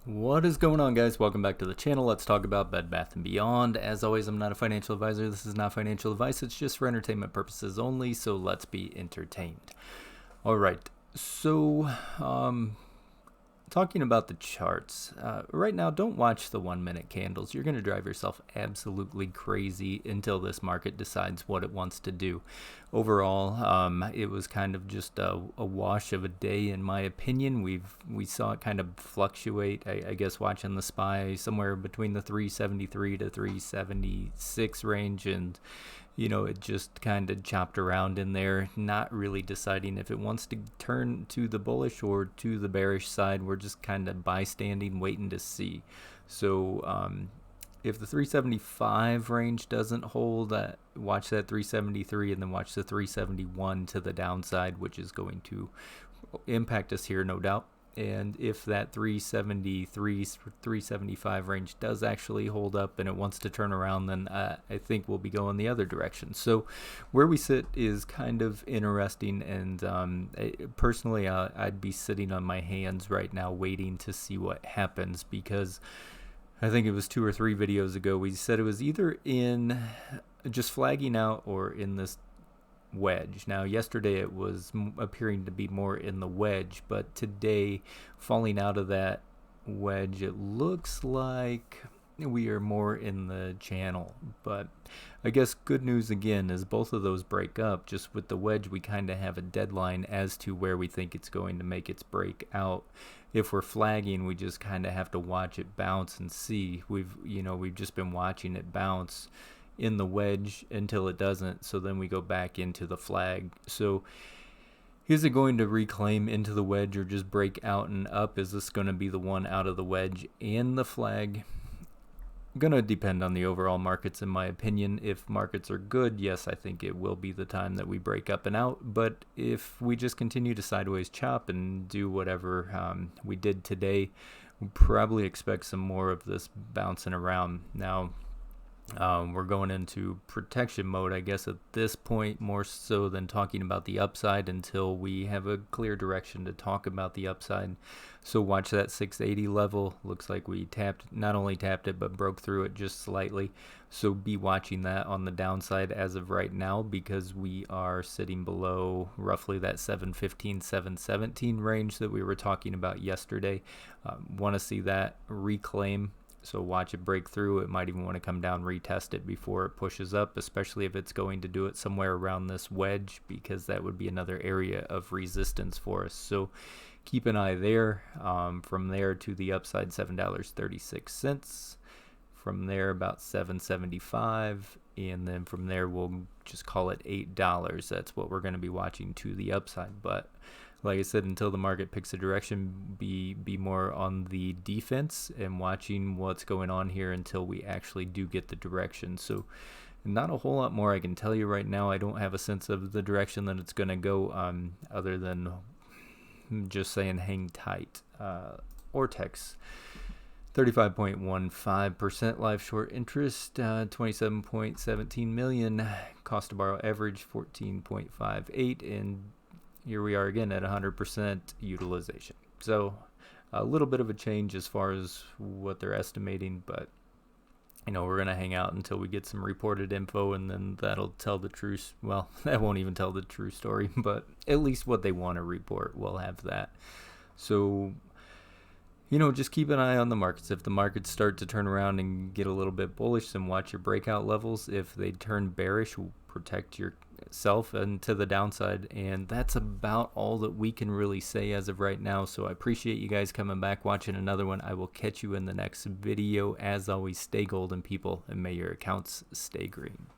What is going on, guys? Welcome back to the channel. Let's talk about Bed Bath & Beyond. As always, I'm not a financial advisor. This is not financial advice. It's just for entertainment purposes only, so let's be entertained. All right, so talking about the charts, right now, don't watch the 1 minute candles. You're going to drive yourself absolutely crazy until this market decides what it wants to do. Overall, it was kind of just a wash of a day, in my opinion. We saw it kind of fluctuate. I guess watching the SPY somewhere between the 373 to 376 range, and it just kind of chopped around in there, not really deciding if it wants to turn to the bullish or to the bearish side. We're just kind of bystanding, waiting to see. So if the 375 range doesn't hold, watch that 373 and then watch the 371 to the downside, which is going to impact us here, no doubt. And if that 373, 375 range does actually hold up and it wants to turn around, then I think we'll be going the other direction. So where we sit is kind of interesting, and personally, I'd be sitting on my hands right now waiting to see what happens, because I think it was 2 or 3 videos ago we said it was either in just flagging out or in this wedge. Now yesterday it was appearing to be more in the wedge, but today, falling out of that wedge, it looks like we are more in the channel. But I guess good news again is both of those break up. Just with the wedge, we kind of have a deadline as to where we think it's going to make its break out. If we're flagging, we just kind of have to watch it bounce and see. We've just been watching it bounce in the wedge until it doesn't, so then we go back into the flag. So is it going to reclaim into the wedge or just break out and up? Is this going to be the one out of the wedge and the flag? Gonna depend on the overall markets, in my opinion. If markets are good, yes, I think it will be the time that we break up and out. But if we just continue to sideways chop and do whatever we did today, we'll probably expect some more of this bouncing around. Now we're going into protection mode, I guess, at this point, more so than talking about the upside until we have a clear direction to talk about the upside. So watch that 680 level. Looks like we not only tapped it, but broke through it just slightly. So be watching that on the downside as of right now, because we are sitting below roughly that 715, 717 range that we were talking about yesterday. Want to see that reclaim. So watch it break through. It might even want to come down, retest it before it pushes up, especially if it's going to do it somewhere around this wedge, because that would be another area of resistance for us. So keep an eye there. From there to the upside, $7.36. From there, about $7.75. And then from there, we'll just call it $8. That's what we're going to be watching to the upside. But like I said, until the market picks a direction, be more on the defense and watching what's going on here until we actually do get the direction. So not a whole lot more I can tell you right now. I don't have a sense of the direction that it's going to go, other than just saying hang tight. Ortex, 35.15% live short interest, 27.17 million. Cost to borrow average 14.58, and here we are again at 100% utilization. So a little bit of a change as far as what they're estimating, but we're going to hang out until we get some reported info, and then that'll tell the truth. Well, that won't even tell the true story, but at least what they want to report, we'll have that. So just keep an eye on the markets. If the markets start to turn around and get a little bit bullish, then watch your breakout levels. If they turn bearish, protect yourself and to the downside. And that's about all that we can really say as of right now. So I appreciate you guys coming back, watching another one. I will catch you in the next video. As always, stay golden, people, and may your accounts stay green.